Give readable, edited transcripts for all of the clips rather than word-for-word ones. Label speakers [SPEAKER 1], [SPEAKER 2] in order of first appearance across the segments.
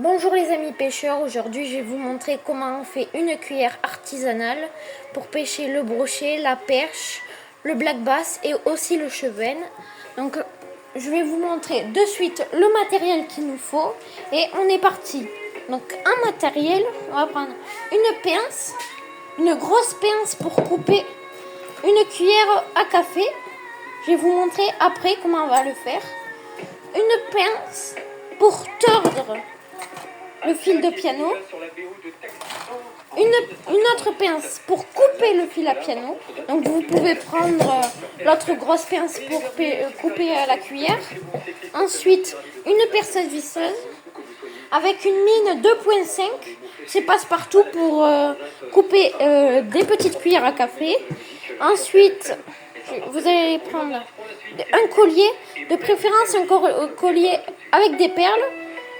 [SPEAKER 1] Bonjour les amis pêcheurs, aujourd'hui je vais vous montrer comment on fait une cuillère artisanale pour pêcher le brochet, la perche, le black bass et aussi le chevenne. Donc je vais vous montrer de suite le matériel qu'il nous faut et on est parti. Donc un matériel, on va prendre une pince, une grosse pince pour couper une cuillère à café. Je vais vous montrer après comment on va le faire. Une pince pour tordre le fil de piano, une autre pince pour couper le fil à piano. Donc vous pouvez prendre l'autre grosse pince pour couper la cuillère. Ensuite, une perceuse visseuse avec une mine 2.5, c'est passe-partout pour couper des petites cuillères à café. Ensuite, vous allez prendre un collier, de préférence un collier avec des perles.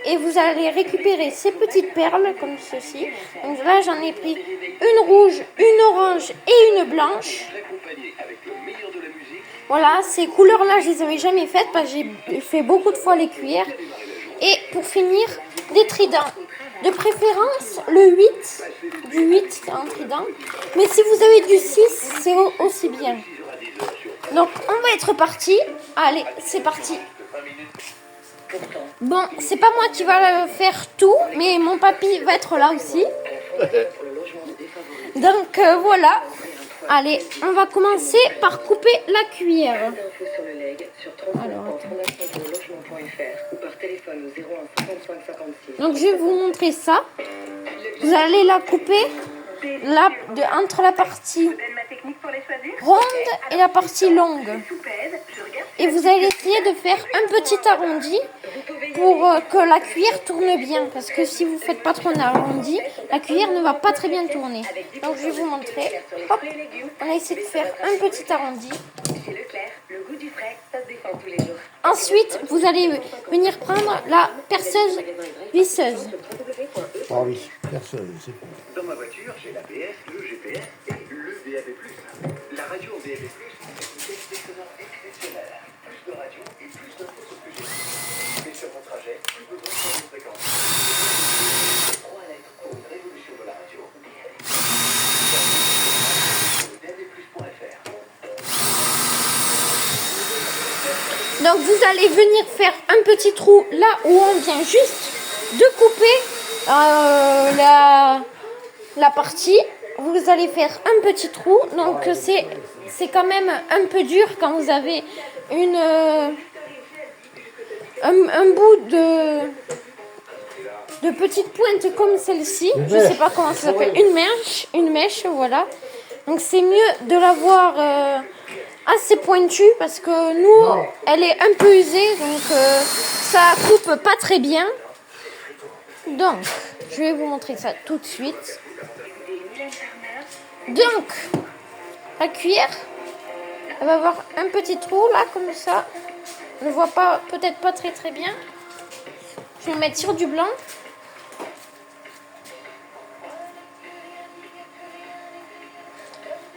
[SPEAKER 1] Et vous allez récupérer ces petites perles comme ceci. Donc là j'en ai pris une rouge, une orange et une blanche. Voilà, ces couleurs là je les avais jamais faites parce que j'ai fait beaucoup de fois les cuillères. Et pour finir, des tridents. De préférence le 8, du 8 en trident. Mais si vous avez du 6, c'est aussi bien. Donc on va être parti. Allez, c'est parti. Bon, c'est pas moi qui va faire tout, mais mon papy va être là aussi. Donc voilà. Allez, on va commencer par couper la cuillère. Alors, donc je vais vous montrer ça. Vous allez la couper là, entre la partie ronde et la partie longue. Et vous allez essayer de faire un petit arrondi pour que la cuillère tourne bien. Parce que si vous ne faites pas trop un arrondi, la cuillère ne va pas très bien tourner. Donc je vais vous montrer. Hop, on a essayé de faire un petit arrondi. Ensuite, vous allez venir prendre la perceuse visseuse.
[SPEAKER 2] Ah oui, perceuse, c'est bon.
[SPEAKER 3] Dans ma voiture, j'ai l'ABS, le GPS et le DAB+. La radio en DAB+, c'est exceptionnel. Plus de radio et plus d'infos sur ce que j'ai. Mais sur mon trajet, plus besoin de changer de fréquence. 3 lettres pour une révolution de la radio. DAB+.fr.
[SPEAKER 1] Donc vous allez venir faire un petit trou là où on vient juste de couper la partie. Vous allez faire un petit trou. Donc c'est quand même un peu dur quand vous avez un bout de petite pointe comme celle-ci. Je ne sais pas comment ça s'appelle. Une mèche, voilà. Donc c'est mieux de l'avoir assez pointue parce que nous, elle est un peu usée. Donc ça coupe pas très bien. Donc, je vais vous montrer ça tout de suite. Donc, la cuillère, elle va avoir un petit trou là, comme ça. On ne voit pas, peut-être pas très très bien. Je vais le mettre sur du blanc.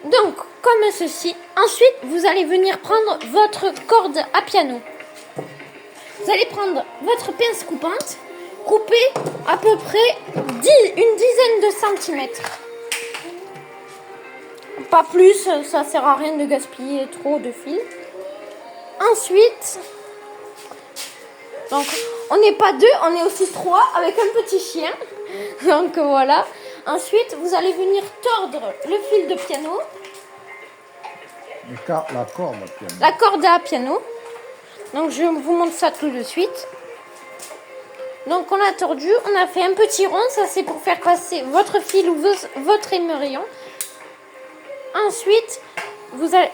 [SPEAKER 1] Donc, comme ceci. Ensuite, vous allez venir prendre votre corde à piano. Vous allez prendre votre pince coupante. Couper à peu près une dizaine de centimètres. Pas plus, ça sert à rien de gaspiller trop de fil. Ensuite, donc on n'est pas deux, on est aussi 3 avec un petit chien. Donc voilà. Ensuite, vous allez venir tordre le fil de piano.
[SPEAKER 2] La corde à piano.
[SPEAKER 1] La corde à piano. Donc je vous montre ça tout de suite. Donc on a tordu, on a fait un petit rond, ça c'est pour faire passer votre fil ou votre émerillon. Ensuite,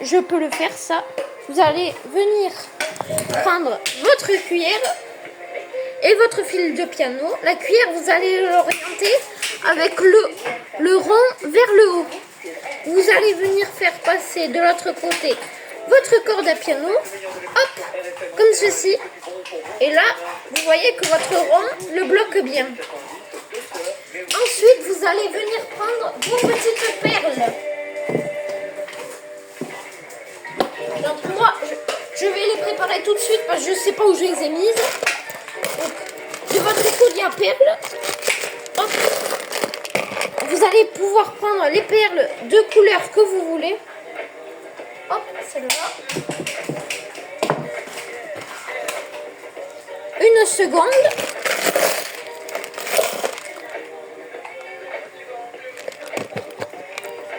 [SPEAKER 1] je peux le faire ça. Vous allez venir prendre votre cuillère et votre fil de piano. La cuillère, vous allez l'orienter avec le rond vers le haut. Vous allez venir faire passer de l'autre côté votre corde à piano, hop, comme ceci. Et là, vous voyez que votre rond le bloque bien. Ensuite, vous allez venir prendre vos petites perles. Donc moi, je vais les préparer tout de suite parce que je ne sais pas où je les ai mises. Donc, j'ai votre écolier à perles. Hop. Vous allez pouvoir prendre les perles de couleur que vous voulez. Hop, celle-là. Une seconde.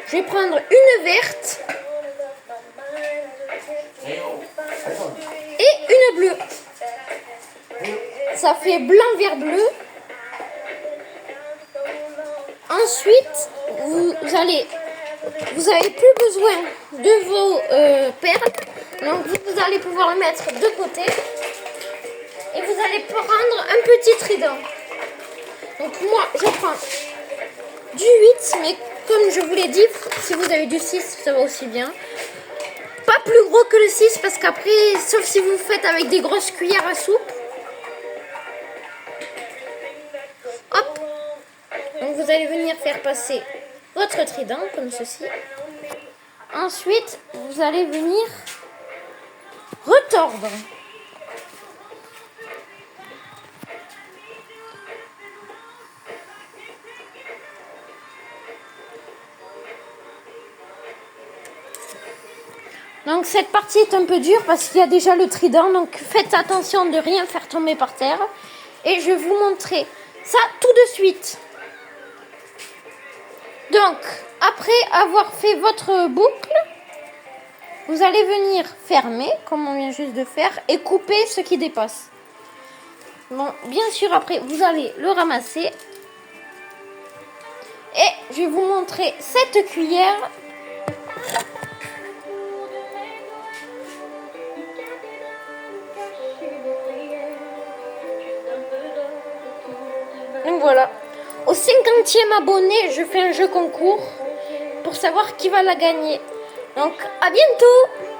[SPEAKER 1] Je vais prendre une verte. Et une bleue. Ça fait blanc, vert, bleu. Ensuite, vous avez plus besoin de vos perles. Donc vous allez pouvoir le mettre de côté. Et vous allez prendre un petit trident. Donc moi, je prends du 8, mais comme je vous l'ai dit, si vous avez du 6, ça va aussi bien. Pas plus gros que le 6, parce qu'après, sauf si vous faites avec des grosses cuillères à soupe. Hop. Donc vous allez venir faire passer votre trident, comme ceci. Ensuite, vous allez venir retordre. Donc cette partie est un peu dure parce qu'il y a déjà le trident, donc faites attention de rien faire tomber par terre. Et je vais vous montrer ça tout de suite. Donc, après avoir fait votre boucle, vous allez venir fermer, comme on vient juste de faire, et couper ce qui dépasse. Bon, bien sûr, après, vous allez le ramasser. Et je vais vous montrer cette cuillère. Donc voilà, au 50e abonné, je fais un jeu concours pour savoir qui va la gagner. Donc à bientôt!